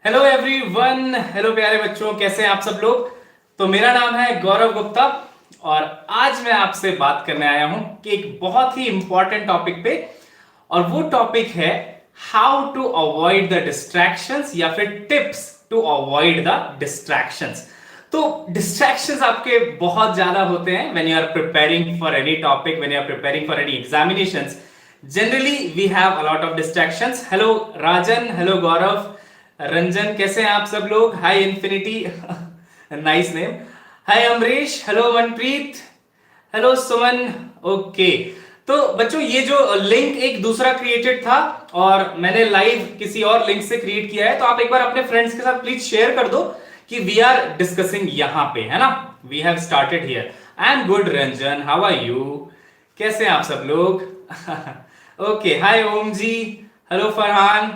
Hello everyone. Hello प्यारे बच्चों, कैसे हैं आप सब लोग। तो मेरा नाम है गौरव गुप्ता और आज मैं आपसे बात करने आया हूं कि एक बहुत ही इंपॉर्टेंट टॉपिक पे। और वो टॉपिक है how to avoid the distractions या फिर tips to avoid the distractions. तो डिस्ट्रैक्शंस आपके बहुत ज्यादा होते हैं when you are preparing for any topic, when you are preparing for any examinations. Generally we have a lot of distractions. Hello Rajan, hello Gaurav, Ranjan, कैसे हैं आप सब लोग। Hi Infinity, nice name. Hi Amrish, hello Manpreet, hello Suman. Okay, तो बच्चों ये जो link एक दूसरा क्रिएटेड था और मैंने लाइव किसी और लिंक से क्रिएट किया है, तो आप एक बार अपने फ्रेंड्स के साथ प्लीज शेयर कर दो कि वी आर डिस्कसिंग यहां पे, है ना। We have started here. I am good Ranjan, how are you, कैसे हैं आप सब लोग। Okay, hi Om ji, hello Farhan,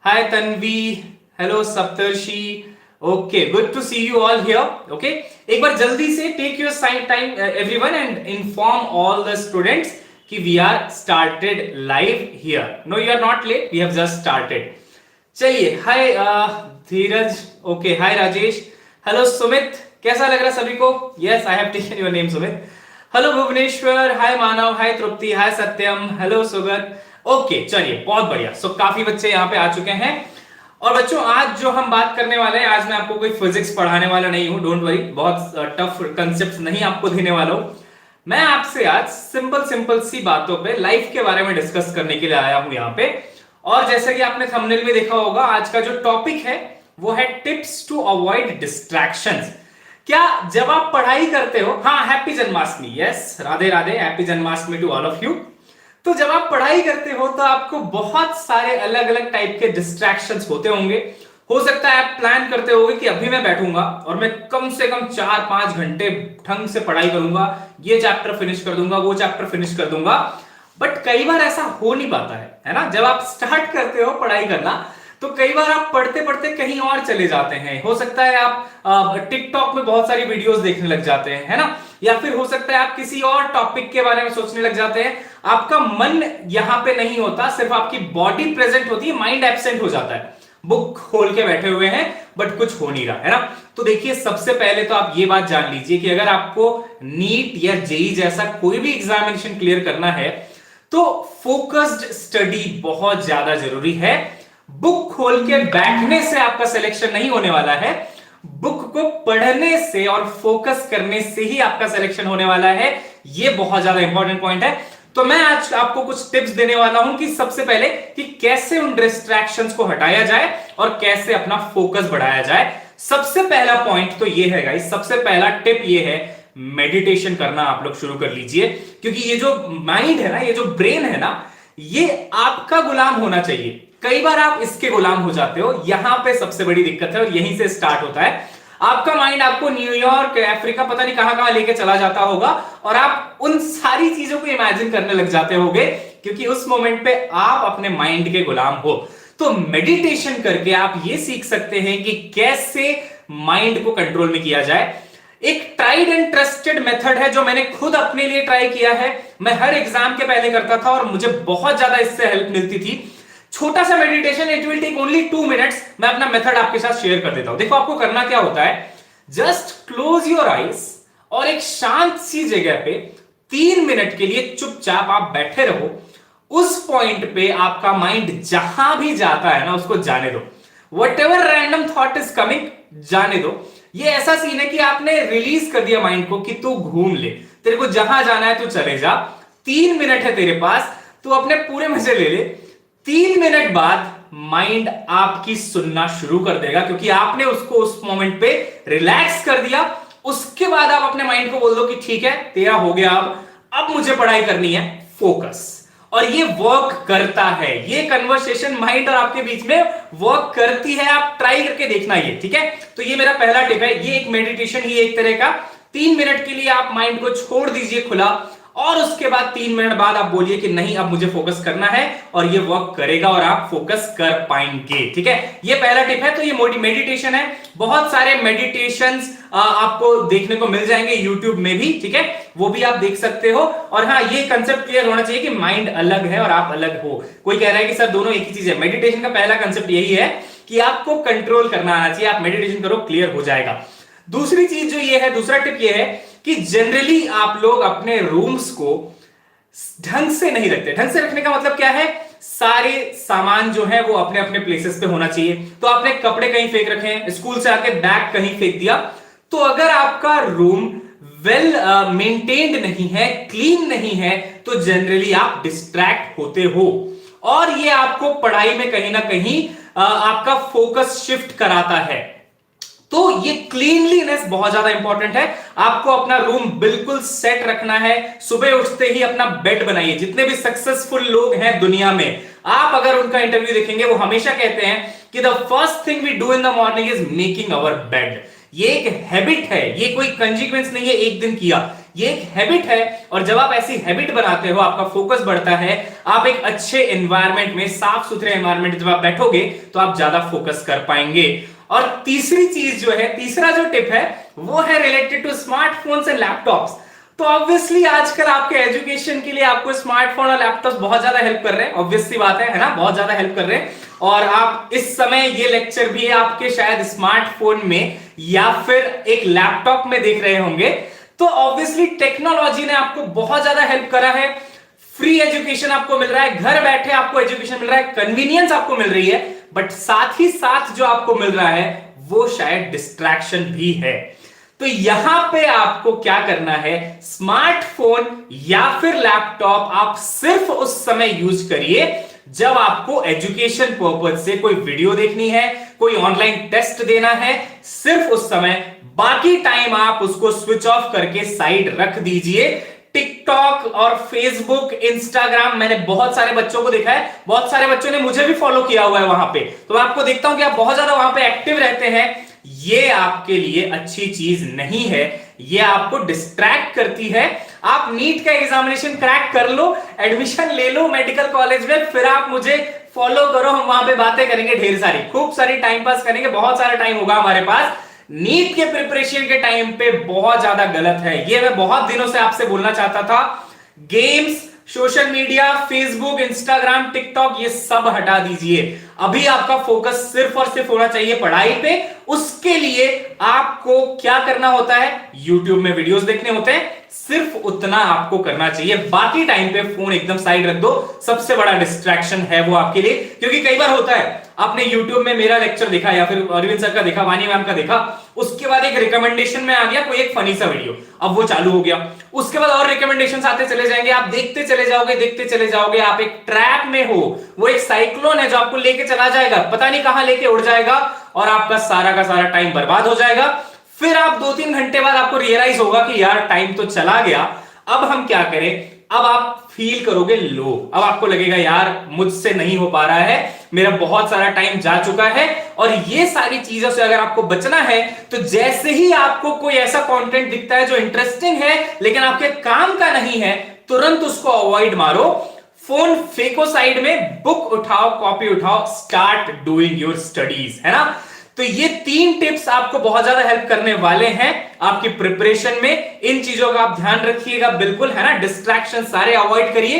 hi Tanvi, hello Saptarshi. Okay, good to see you all here. Okay, एक बार जल्दी से take your time everyone and inform all the students कि we are started live here. No, you are not late, we have just started. चलिए, hi Dheeraj, okay, हाय Rajesh, hello Sumit, कैसा लग रहा है सभी को। Yes, I have taken your name Sumit. Hello Bhubaneswar, hi Manav, hi Tripti, hi Satyam, hello Sugata. Okay, चलिए, बहुत बढ़िया। सो काफी बच्चे यहाँ पे आ चुके हैं। और बच्चों आज जो हम बात करने वाले हैं, आज मैं आपको कोई फिजिक्स पढ़ाने वाला नहीं हूं, डोंट वरी, बहुत टफ कंसेप्ट नहीं आपको देने वाला हूं। मैं आपसे आज सिंपल सिंपल सी बातों पे लाइफ के बारे में डिस्कस करने के लिए आया हूं यहाँ पे। और जैसे कि आपने थंबनेल में देखा होगा, आज का जो टॉपिक है वो है टिप्स टू अवॉइड डिस्ट्रैक्शंस। क्या जब आप पढ़ाई करते हो, हाँ happy Janmashtami, yes, Radhe Radhe, happy Janmashtami to all of you. तो जब आप पढ़ाई करते हो तो आपको बहुत सारे अलग अलग टाइप के डिस्ट्रैक्शंस होते होंगे। हो सकता है आप प्लान करते होगे कि अभी मैं बैठूंगा और मैं कम से कम 4-5 घंटे ढंग से पढ़ाई करूंगा, ये चैप्टर फिनिश कर दूंगा, वो चैप्टर फिनिश कर दूंगा। बट कई बार ऐसा हो नहीं पाता है ना। जब आप स्टार्ट करते हो पढ़ाई करना तो कई बार आप पढ़ते पढ़ते कहीं और चले जाते हैं। हो सकता है आप टिकटॉक में बहुत सारी वीडियोस देखने लग जाते हैं, है ना। या फिर हो सकता है आप किसी और टॉपिक के बारे में सोचने लग जाते हैं। आपका मन यहां पे नहीं होता, सिर्फ आपकी बॉडी प्रेजेंट होती है, माइंड एब्सेंट हो जाता है। बुक खोल के बैठे हुए हैं बट कुछ हो नहीं रहा, है ना। तो देखिए, सबसे पहले तो आप ये बात जान लीजिए कि अगर आपको नीट या जेई जैसा कोई भी एग्जामिनेशन क्लियर करना है तो फोकस्ड स्टडी बहुत ज्यादा जरूरी है। बुक खोल के बैठने से आपका सिलेक्शन नहीं होने वाला है, बुक को पढ़ने से और फोकस करने से ही आपका सिलेक्शन होने वाला है। यह बहुत ज्यादा इंपॉर्टेंट पॉइंट है। तो मैं आज आपको कुछ टिप्स देने वाला हूं कि सबसे पहले कि कैसे उन डिस्ट्रैक्शंस को हटाया जाए और कैसे अपना फोकस बढ़ाया जाए। सबसे पहला पॉइंट तो यह है गाइस, सबसे पहला टिप यह है, मेडिटेशन करना आप लोग शुरू कर लीजिए। क्योंकि ये जो माइंड है ना, ये जो ब्रेन है ना, ये आपका गुलाम होना चाहिए। कई बार आप इसके गुलाम हो जाते हो, यहां पे सबसे बड़ी दिक्कत है और यहीं से स्टार्ट होता है। आपका माइंड आपको न्यूयॉर्क, अफ्रीका, पता नहीं कहां कहां लेके चला जाता होगा और आप उन सारी चीजों को इमेजिन करने लग जाते होगे क्योंकि उस मोमेंट पे आप अपने माइंड के गुलाम हो। तो मेडिटेशन करके आप ये सीख सकते हैं कि कैसे माइंड को कंट्रोल में किया जाए। एक ट्राइड एंड ट्रस्टेड मेथड है जो मैंने खुद अपने लिए ट्राई किया है। मैं हर एग्जाम के पहले करता था और मुझे बहुत ज्यादा इससे हेल्प मिलती थी। छोटा सा meditation, it will take only 2 minutes. मैं अपना मेथड आपके साथ शेयर कर देता हूं। देखो, आपको करना क्या होता है, जस्ट क्लोज योर आईज और एक शांत सी जगह पे 3 मिनट के लिए चुपचाप आप बैठे रहो। उस पॉइंट पे आपका माइंड जहां भी जाता है ना, उसको जाने दो। What ever random thought is coming, जाने दो। ये ऐसा सीन है कि आपने रिलीज कर दिया माइंड को कि तू घूम ले, तेरे को जहां जाना है तू चले जा। 3 मिनट है तेरे पास, तू अपने पूरे मजे ले ले। 3 मिनट बाद माइंड आपकी सुनना शुरू कर देगा क्योंकि आपने उसको उस मोमेंट पे रिलैक्स कर दिया। उसके बाद आप अपने माइंड को बोल दो कि ठीक है, तेरा हो गया, अब मुझे पढ़ाई करनी है, फोकस। और ये वर्क करता है, ये कन्वर्सेशन माइंड और आपके बीच में वर्क करती है। आप ट्राई करके देखना ये, ठीक है। तो ये मेरा पहला टिप है, ये एक मेडिटेशन ही एक तरह का। 3 मिनट के लिए आप माइंड को छोड़ दीजिए खुला और उसके बाद 3 मिनट बाद आप बोलिए कि नहीं, अब मुझे फोकस करना है, और ये वर्क करेगा और आप फोकस कर पाएंगे, ठीक है। ये पहला टिप है। तो ये मेडिटेशन है। बहुत सारे मेडिटेशंस आपको देखने को मिल जाएंगे यूट्यूब में भी, ठीक है, वो भी आप देख सकते हो। और हाँ, ये कंसेप्ट क्लियर होना चाहिए कि माइंड अलग है और आप अलग हो। कोई कह रहा है कि सर दोनों एक ही चीज है। मेडिटेशन का पहला कंसेप्ट यही है कि आपको कंट्रोल करना आना चाहिए। आप मेडिटेशन करो, क्लियर हो जाएगा। दूसरी चीज जो ये है, दूसरा टिप ये है कि जनरली आप लोग अपने रूम्स को ढंग से नहीं रखते। ढंग से रखने का मतलब क्या है, सारे सामान जो है वो अपने अपने प्लेसेस पे होना चाहिए। तो आपने कपड़े कहीं फेंक रखे हैं, स्कूल से आके बैग कहीं फेंक दिया, तो अगर आपका रूम वेल मेंटेन्ड नहीं है, क्लीन नहीं है, तो जनरली आप डिस्ट्रैक्ट होते हो और ये आपको पढ़ाई में कहीं ना कहीं आपका फोकस शिफ्ट कराता है। तो ये क्लीनलीनेस बहुत ज्यादा इंपॉर्टेंट है। आपको अपना रूम बिल्कुल सेट रखना है। सुबह उठते ही अपना बेड बनाइए। जितने भी सक्सेसफुल लोग हैं दुनिया में, आप अगर उनका इंटरव्यू देखेंगे, वो हमेशा कहते हैं कि the first thing we do in the morning is making our bed. ये एक हैबिट है, ये कोई कंसिक्वेंस नहीं है एक दिन किया, ये एक हैबिट है। और जब आप ऐसी हैबिट बनाते हो, आपका फोकस बढ़ता है, आप एक अच्छे एनवायरमेंट में, साफ सुथरे एनवायरमेंट जब आप बैठोगे तो आप ज्यादा फोकस कर पाएंगे। और तीसरी चीज जो है, तीसरा जो टिप है, वो है related to smartphones and laptops. तो ऑब्वियसली आजकल आपके एजुकेशन के लिए आपको स्मार्टफोन और लैपटॉप बहुत ज्यादा हेल्प कर रहे हैं। ऑब्वियस सी बात है ना, बहुत ज्यादा हेल्प कर रहे हैं। और आप इस समय ये लेक्चर भी आपके शायद स्मार्टफोन में या फिर एक लैपटॉप में देख रहे होंगे। तो ऑब्वियसली टेक्नोलॉजी ने आपको बहुत ज्यादा हेल्प करा है। फ्री एजुकेशन आपको मिल रहा है, घर बैठे आपको एजुकेशन मिल रहा है, कन्वीनियंस आपको मिल रही है, बट साथ ही साथ जो आपको मिल रहा है वो शायद डिस्ट्रैक्शन भी है। तो यहां पे आपको क्या करना है, स्मार्टफोन या फिर लैपटॉप आप सिर्फ उस समय यूज करिए जब आपको एजुकेशन पर्पज से कोई वीडियो देखनी है, कोई ऑनलाइन टेस्ट देना है, सिर्फ उस समय। बाकी टाइम आप उसको स्विच ऑफ करके साइड रख दीजिए। टिकटॉक और फेसबुक, इंस्टाग्राम, मैंने बहुत सारे बच्चों को देखा है, बहुत सारे बच्चों ने मुझे भी फॉलो किया हुआ है वहां पे, तो मैं आपको देखता हूं कि आप बहुत ज्यादा वहां पे एक्टिव रहते हैं। ये आपके लिए अच्छी चीज नहीं है, ये आपको डिस्ट्रैक्ट करती है। आप नीट का एग्जामिनेशन क्रैक कर लो, एडमिशन ले लो मेडिकल कॉलेज में, फिर आप मुझे फॉलो करो, हम वहां पे बातें करेंगे ढेर सारी, खूब सारी टाइम पास करेंगे, बहुत सारा टाइम होगा हमारे पास। नीट के प्रिपरेशन के टाइम पे बहुत ज्यादा गलत है ये, मैं बहुत दिनों से आपसे बोलना चाहता था। Games, social media, Facebook, Instagram, TikTok, ये सब हटा दीजिए। अभी आपका फोकस सिर्फ और सिर्फ होना चाहिए पढ़ाई पे। उसके लिए आपको क्या करना होता है, यूट्यूब में वीडियोस देखने होते हैं, सिर्फ उतना आपको करना चाहिए। बाकी टाइम पे फोन एकदम साइड रख दो। सबसे बड़ा डिस्ट्रैक्शन है वो आपके लिए, क्योंकि कई बार होता है आपने यूट्यूब में मेरा लेक्चर देखा या फिर अरविंद सर का देखा, वानी मैम का देखा, उसके बाद एक रिकमेंडेशन में आ गया कोई एक फनी सा वीडियो, अब वो चालू हो गया, उसके बाद और रिकमेंडेशन आते चले जाएंगे, आप देखते चले जाओगे, देखते चले जाओगे, आप एक ट्रैप में हो। वो एक साइक्लोन है जो आपको लेके चला जाएगा, पता नहीं कहां लेके उड़ जाएगा और आपका सारा का सारा टाइम बर्बाद हो जाएगा। फिर आप 2-3 घंटे बाद आपको रियलाइज होगा कि यार टाइम तो चला गया, अब हम क्या करें। अब आप फील करोगे लो, अब आपको लगेगा यार मुझसे नहीं हो पा रहा है, मेरा बहुत सारा टाइम जा चुका है। और ये सारी चीजों से अगर आपको बचना है तो जैसे ही आपको कोई ऐसा कंटेंट दिखता है जो इंटरेस्टिंग है लेकिन आपके काम का नहीं है, तुरंत उसको अवॉइड मारो। फोन फेंको साइड में, बुक उठाओ, कॉपी उठाओ, स्टार्ट डूइंग योर स्टडीज, है ना। तो ये 3 टिप्स आपको बहुत ज्यादा हेल्प करने वाले हैं आपकी प्रिपरेशन में। इन चीजों का आप ध्यान रखिएगा बिल्कुल, है ना। डिस्ट्रैक्शन सारे अवॉइड करिए।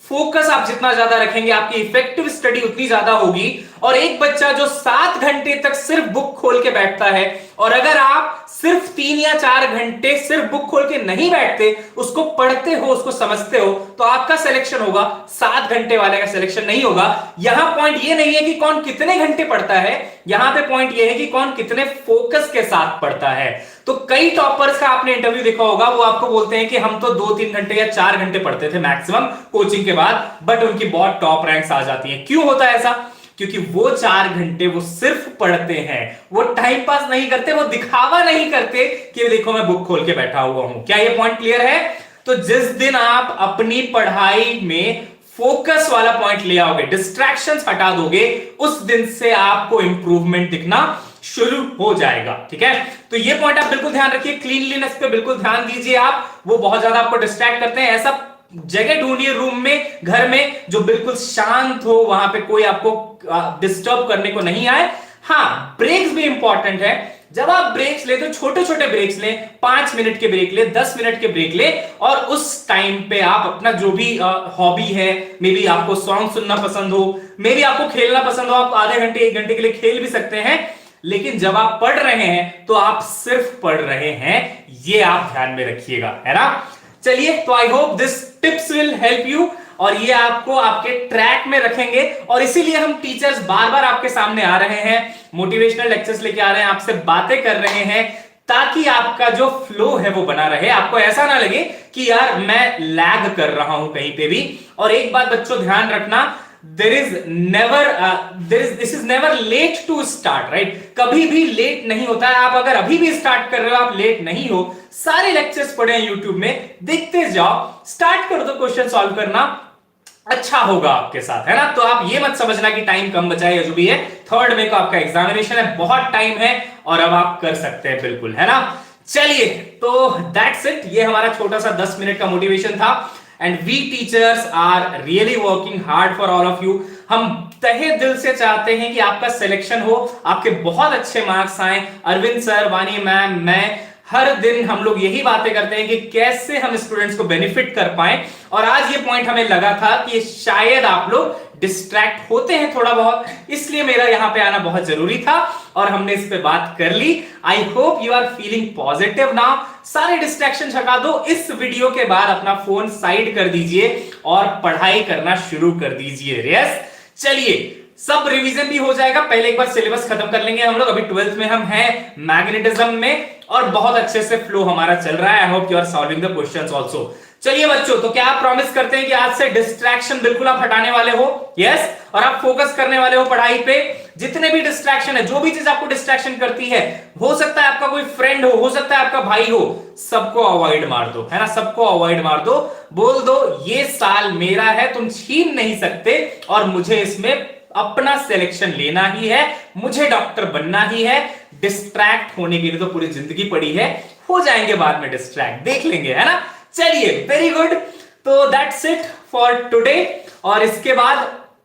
फोकस आप जितना ज्यादा रखेंगे आपकी इफेक्टिव स्टडी उतनी ज्यादा होगी। और एक बच्चा जो 7 घंटे तक सिर्फ बुक खोल के बैठता है, और अगर आप सिर्फ 3 या 4 घंटे सिर्फ बुक खोल के नहीं बैठते, उसको पढ़ते हो, उसको समझते हो, तो आपका सिलेक्शन होगा, 7 घंटे वाले का सिलेक्शन नहीं होगा। यहां पॉइंट ये नहीं है कि कौन कितने घंटे पढ़ता है, यहां पे पॉइंट ये है कि कौन कितने फोकस के साथ पढ़ता है। तो कई टॉपर्स का आपने इंटरव्यू देखा होगा, वो आपको बोलते हैं कि हम तो 2-3 घंटे या 4 घंटे पढ़ते थे मैक्सिमम कोचिंग के बाद, बट उनकी बहुत टॉप रैंक्स आ जाती हैं। क्यों होता है ऐसा? क्योंकि वो 4 घंटे वो सिर्फ पढ़ते हैं, वो टाइम पास नहीं करते, वो दिखावा नहीं करते कि देखो मैं बुक खोल के बैठा हुआ हूं। क्या ये पॉइंट क्लियर है? तो जिस दिन आप अपनी पढ़ाई में फोकस वाला पॉइंट ले आओगे, डिस्ट्रैक्शंस हटा दोगे, उस दिन से आपको इंप्रूवमेंट दिखना शुरू हो जाएगा। ठीक है, तो ये पॉइंट आप बिल्कुल ध्यान रखिए। क्लीनलीनेस पे बिल्कुल ध्यान दीजिए आप, वो बहुत ज्यादा आपको डिस्ट्रैक्ट करते हैं। ऐसा जगह ढूंढिए रूम में, घर में, जो बिल्कुल शांत हो, वहां पे कोई आपको डिस्टर्ब करने को नहीं आए। हाँ, ब्रेक्स भी इंपॉर्टेंट है। जब आप ब्रेक्स ले तो छोटे छोटे ब्रेक्स ले, 5 मिनट के ब्रेक ले, 10 मिनट के ब्रेक ले, और उस टाइम पे आप अपना जो भी हॉबी है, मे बी आपको सॉन्ग सुनना पसंद हो, मे बी आपको खेलना पसंद हो, आप आधे घंटे 1 घंटे के लिए खेल भी सकते हैं। लेकिन जब आप पढ़ रहे हैं तो आप सिर्फ पढ़ रहे हैं, ये आप ध्यान में रखिएगा, है ना। चलिए, तो I hope this tips will help you, और ये आपको आपके ट्रैक में रखेंगे। और इसीलिए हम टीचर्स बार बार आपके सामने आ रहे हैं, मोटिवेशनल लेक्चर्स लेके आ रहे हैं, आपसे बातें कर रहे हैं, ताकि आपका जो फ्लो है वो बना रहे। आपको ऐसा ना लगे कि यार मैं लैग कर रहा हूं कहीं पे भी। और एक बात बच्चों ध्यान रखना, this is never late to start, right. कभी भी लेट नहीं होता है। आप अगर अभी भी स्टार्ट कर रहे हो, आप लेट नहीं हो। सारे लेक्चर्स पढ़े हैं यूट्यूब में, देखते जाओ, स्टार्ट कर दो क्वेश्चन सॉल्व करना, अच्छा होगा आपके साथ, है ना। तो आप ये मत समझना कि टाइम कम बचा है, जो भी है। 3 मई को आपका एग्जामिनेशन है, बहुत टाइम है, और अब आप कर सकते हैं बिल्कुल, है ना। चलिए, तो दैट्स इट। ये हमारा छोटा सा 10 मिनट का मोटिवेशन था। And we teachers are really working hard for all of you. हम तहे दिल से चाहते हैं कि आपका सिलेक्शन हो, आपके बहुत अच्छे मार्क्स आए। अरविंद सर, वानी मैम, मैं हर दिन हम लोग यही बातें करते हैं कि कैसे हम स्टूडेंट्स को बेनिफिट कर पाए। और आज ये पॉइंट हमें लगा था कि शायद आप लोग डिस्ट्रैक्ट होते हैं थोड़ा बहुत, इसलिए मेरा यहां पे आना बहुत जरूरी था, और हमने इस पे बात कर ली। I hope you are feeling positive now. सारे डिस्ट्रैक्शन हटा दो। इस वीडियो के बाद अपना फोन साइड कर दीजिए और पढ़ाई करना शुरू कर दीजिए। यस, चलिए, सब रिवीजन भी हो जाएगा। पहले एक बार सिलेबस खत्म कर लेंगे हम लोग। अभी 12th में हम हैं, मैग्नेटिज्म में, और बहुत अच्छे से फ्लो हमारा चल रहा है। I hope you are solving the questions also. चलिए बच्चों, तो क्या आप प्रॉमिस करते हैं कि आज से डिस्ट्रैक्शन बिल्कुल आप हटाने वाले हो? यस, और आप फोकस करने वाले हो पढ़ाई पे। जितने भी डिस्ट्रैक्शन है, जो भी चीज आपको डिस्ट्रैक्शन करती है, हो सकता है आपका कोई फ्रेंड हो सकता है आपका भाई हो, सबको अवॉइड मार दो, है ना। सबको अवॉइड मार दो, बोल दो ये साल मेरा है, तुम छीन नहीं सकते, और मुझे इसमें अपना सिलेक्शन लेना ही है, मुझे डॉक्टर बनना ही है। डिस्ट्रैक्ट होने के लिए तो पूरी जिंदगी पड़ी है, हो जाएंगे बाद में डिस्ट्रैक्ट, देख लेंगे, है ना। चलिए, वेरी गुड। तो दैट्स इट फॉर टुडे, और इसके बाद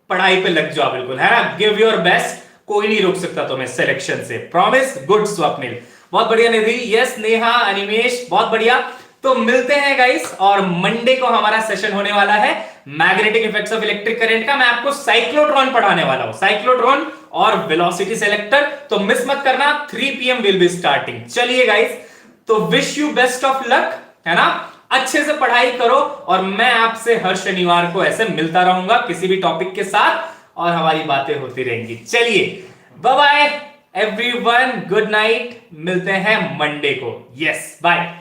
पढ़ाई पे लग जाओ बिल्कुल, है ना। गिव योर बेस्ट, कोई नहीं रोक सकता तुम्हें सिलेक्शन से, प्रॉमिस। गुड स्वप्निल, बहुत बढ़िया। निधि, यस। नेहा, अनिमेश, बहुत बढ़िया। तो मिलते हैं गाइस, और मंडे को हमारा सेशन होने वाला है magnetic effects of electric current का। मैं आपको साइक्लोट्रॉन पढ़ाने वाला हूं, साइक्लोट्रॉन और वेलोसिटी सेलेक्टर, तो मिस मत करना। 3 PM विल बी स्टार्टिंग। चलिए गाइस, तो wish you best of luck, है ना। अच्छे से पढ़ाई करो, और मैं आपसे हर शनिवार को ऐसे मिलता रहूंगा किसी भी टॉपिक के साथ, और हमारी बातें होती रहेंगी। चलिए, bye bye everyone, good night. मिलते हैं मंडे को। Yes, bye.